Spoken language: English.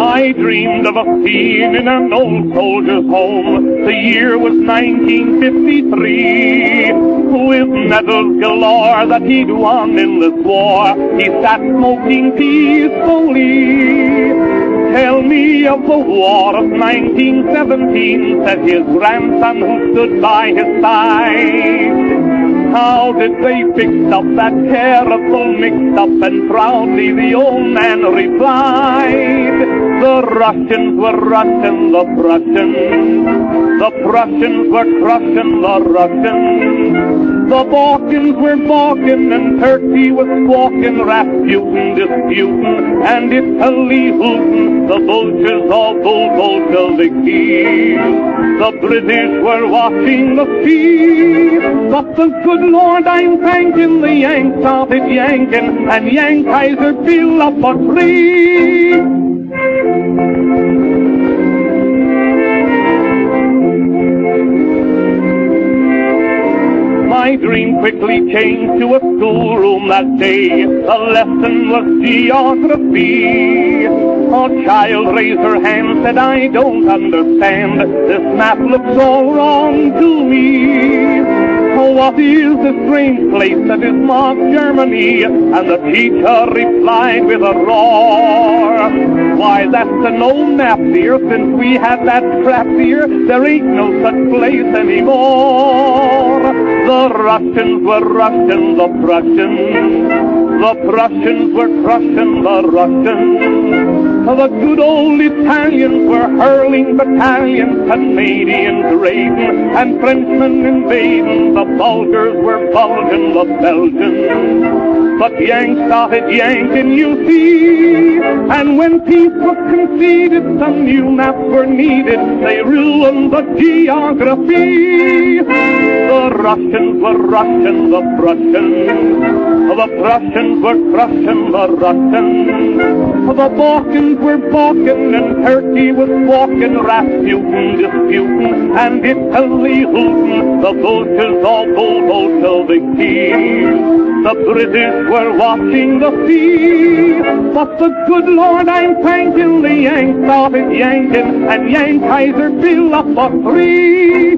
I dreamed of a scene in an old soldier's home. The year was 1953. With medals galore that he'd won in this war, he sat smoking peacefully. Tell me of the war of 1917, said his grandson who stood by his side. How did they fix up that terrible mix-up? And proudly the old man replied, the Russians were Russian, the Prussians. The Prussians were crushing the Russians. The Balkans were balking, and Turkey was squawking, Rasputin disputing, and Italy hooting, the vultures all Bolsheviki. The British were watching the sea, but the good Lord, I'm thanking the Yanks started yanking, and Yankizer built up a tree. My dream quickly changed to a schoolroom that day. The lesson was geography. A child raised her hand, said, I don't understand. This map looks all wrong to me. What is this strange place that is marked Germany? And the teacher replied with a roar, why, that's an old map, dear. Since we had that crap, dear, there ain't no such place anymore. The Russians were Russian, the Prussians. The Prussians were crushing the Russians. The good old Italians were hurling battalions, Canadians raiding, and Frenchmen invading. The Bulgars were bulging the Belgians. But Yanks started yanking, you see. And when peace was conceded, some new maps were needed. They ruined the geography. The Russians were Russian, the Prussians. The Prussians were crushing the Russians. The Balkans were balking, and Turkey was walking, Rasputin disputing, and Italy hooting, the vultures all Bolsheviki. The British were watching the sea, but the good Lord, I'm thanking the Yanks started yanking, and Yankizer built up a tree.